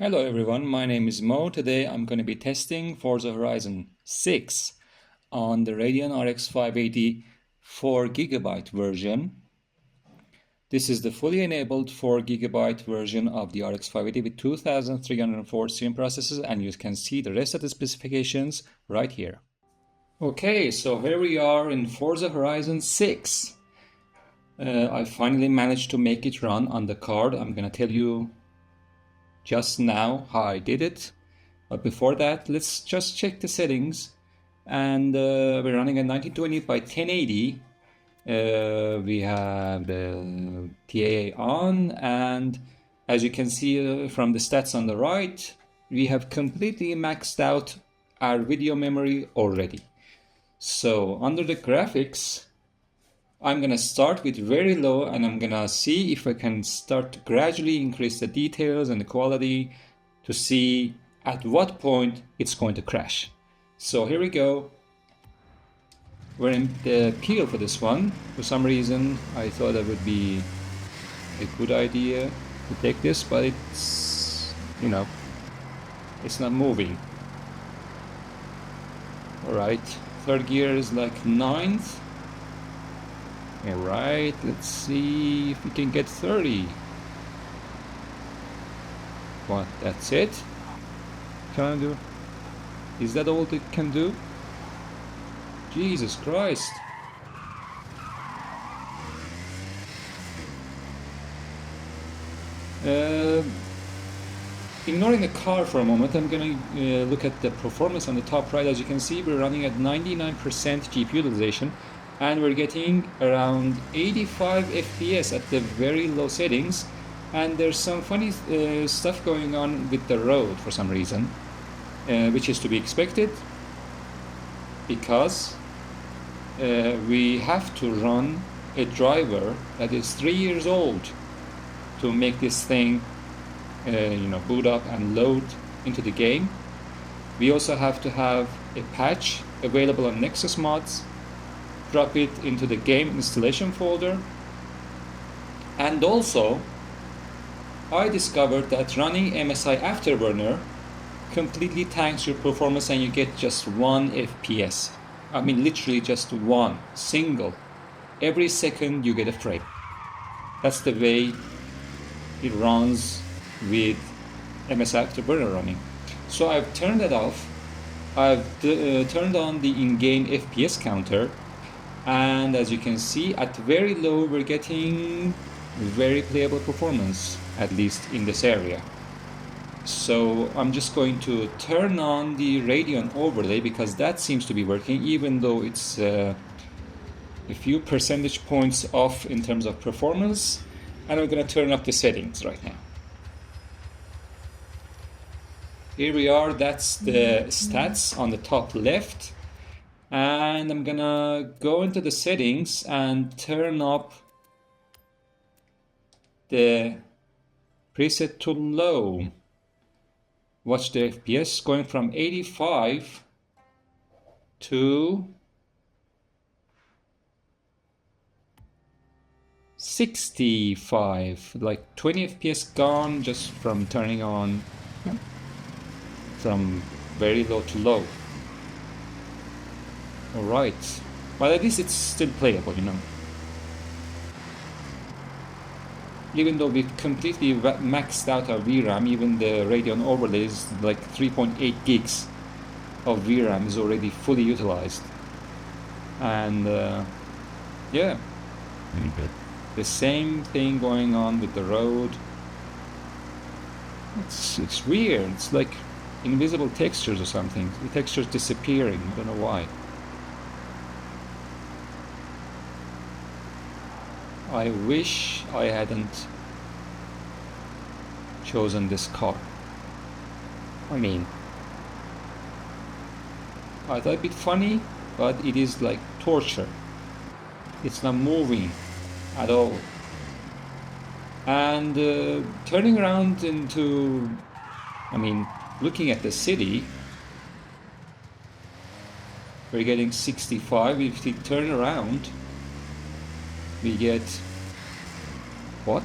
Hello everyone, my name is Mo. Today I'm going to be testing Forza Horizon 6 on the Radeon RX 580 4GB version. This is the fully enabled 4GB version of the RX 580 with 2304 stream processors, and you can see the rest of the specifications right here. Okay, so here we are in Forza Horizon 6. I finally managed to make it run on the card. I'm going to tell you just now how I did it, but before that let's just check the settings. And we're running at 1920 by 1080. We have the TAA on, and as you can see from the stats on the right, we have completely maxed out our video memory already. So under the graphics, I'm gonna start with very low, and I'm gonna see if I can start to gradually increase the details and the quality to see at what point it's going to crash. So here we go. We're in the peel for this one. For some reason I thought that would be a good idea to take this, but it's, it's not moving. Alright, third gear is like 9th. Alright, let's see if we can get 30. What, that's it? Can I do? Is that all it can do? Jesus Christ. Ignoring the car for a moment, I'm gonna look at the performance on the top right. As you can see, we're running at 99% GPU utilization, and we're getting around 85 FPS at the very low settings. And there's some funny stuff going on with the road for some reason, which is to be expected, because we have to run a driver that is 3 years old to make this thing boot up and load into the game. We also have to have a patch available on Nexus Mods, drop it into the game installation folder. And also I discovered that running MSI Afterburner completely tanks your performance, and you get just 1 FPS. I mean literally just one single. Every second you get a frame. That's the way it runs with MSI Afterburner running. So I've turned that off. I've turned on the in-game FPS counter, and as you can see, at very low we're getting very playable performance, at least in this area. So I'm just going to turn on the Radeon overlay, because that seems to be working, even though it's a few percentage points off in terms of performance. And I'm going to turn up the settings right now. Here we are, that's the stats on the top left. And I'm gonna go into the settings and turn up the preset to low. Watch the FPS going from 85 to 65, like 20 FPS gone just from turning on from very low to low. Alright, but at least it's still playable, Even though we've completely maxed out our VRAM, even the Radeon overlay is like 3.8 gigs of VRAM is already fully utilized. And yeah, the same thing going on with the road. It's weird. It's like invisible textures or something. The textures disappearing. I don't know why. I wish I hadn't chosen this car. I mean, I thought it'd be funny, but it is like torture. It's not moving at all. And turning around into, looking at the city, we're getting 65. If we turn around, we get what?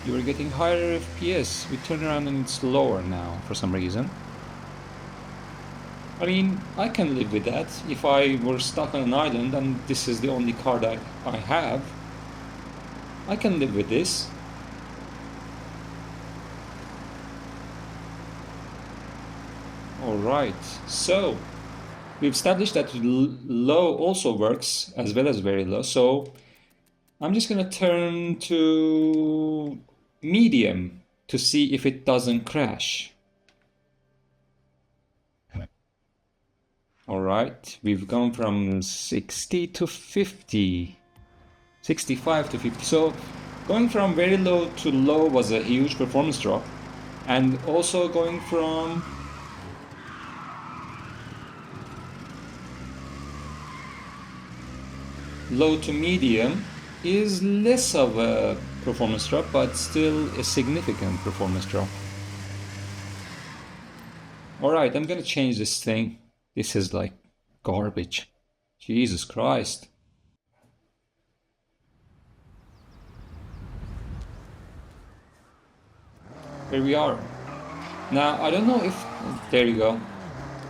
You were getting higher FPS. We turn around and it's lower now for some reason. I mean, I can live with that. If I were stuck on an island and this is the only car that I have, I can live with this. Alright, so we've established that low also works as well as very low. So I'm just going to turn to medium to see if it doesn't crash. Alright, we've gone from 60 to 50, 65 to 50. So going from very low to low was a huge performance drop. And also going from low to medium is less of a performance drop, but still a significant performance drop. Alright, I'm gonna change this thing. This is like garbage. Jesus Christ. Here we are. Now, I don't know if... There you go.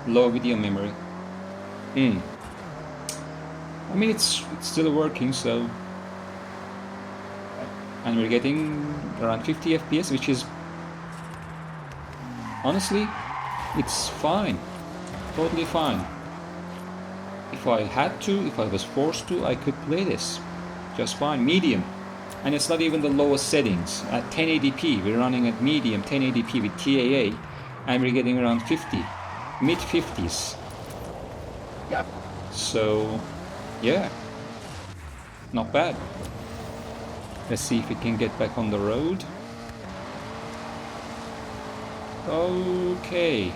Low video memory. I mean, it's still working, so... And we're getting around 50 FPS, which is... Honestly, it's fine. Totally fine. If I had to, if I was forced to, I could play this just fine. Medium. And it's not even the lowest settings. At 1080p, we're running at medium 1080p with TAA, and we're getting around 50. Mid-50s. Yep. So, yeah. Not bad. Let's see if we can get back on the road. Okay.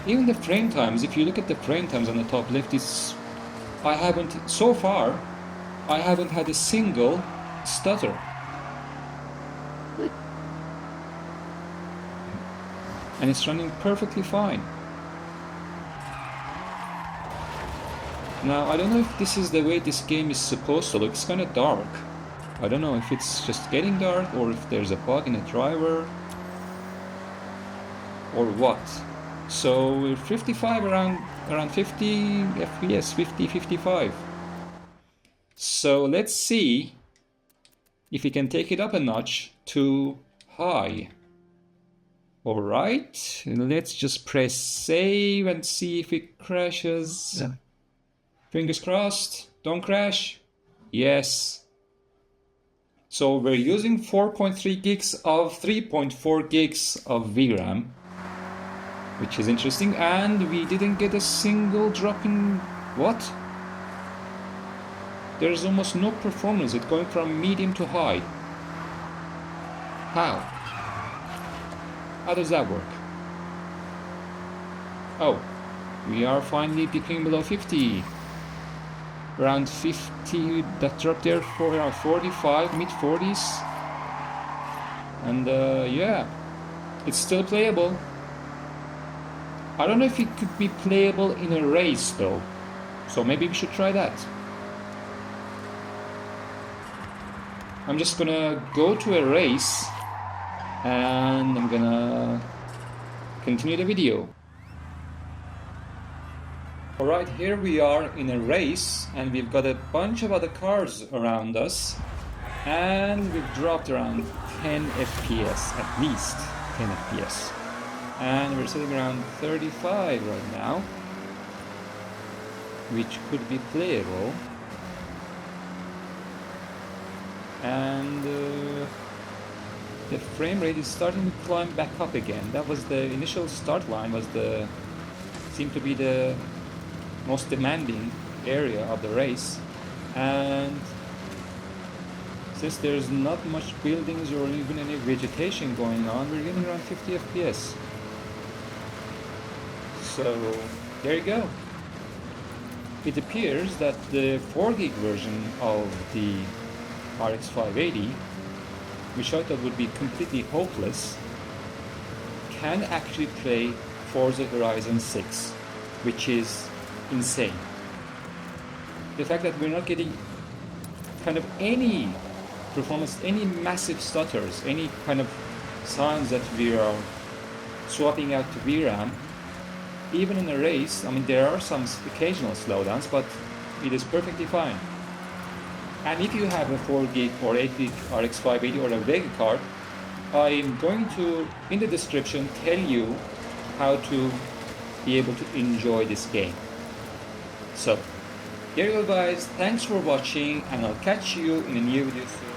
Even the frame times, if you look at the frame times on the top left, it's... so far, I haven't had a single stutter. And it's running perfectly fine. Now, I don't know if this is the way this game is supposed to look. It's kind of dark. I don't know if it's just getting dark or if there's a bug in the driver or what. So we're 55 around 50 FPS, 50, 55. So let's see if we can take it up a notch to high. Alright, let's just press save and see if it crashes. Fingers crossed, don't crash. Yes. So we're using 4.3 gigs of 3.4 gigs of VRAM, which is interesting, and we didn't get a single drop in... What? There's almost no performance. It's going from medium to high. How? How does that work? Oh, we are finally dipping below 50. Around 50, that dropped there for around 45, mid-40s. And yeah, it's still playable. I don't know if it could be playable in a race though. So maybe we should try that. I'm just gonna go to a race and I'm gonna continue the video. Alright, here we are in a race and we've got a bunch of other cars around us and we've dropped around 10 FPS, at least 10 FPS. And we're sitting around 35 right now, which could be playable. And the frame rate is starting to climb back up again. That was the initial start line, seemed to be the most demanding area of the race, and since there's not much buildings or even any vegetation going on, we're getting around 50 FPS. So there you go. It appears that the 4 gig version of the RX 580, which I thought would be completely hopeless, can actually play Forza Horizon 6, which is insane. The fact that we're not getting kind of any performance, any massive stutters, any kind of signs that we are swapping out to VRAM, even in a race, I mean, there are some occasional slowdowns, but it is perfectly fine. And if you have a 4 gig or 8 gig RX 580 or a Vega card, I'm going to, in the description, tell you how to be able to enjoy this game. So, there you go guys, thanks for watching, and I'll catch you in a new video soon.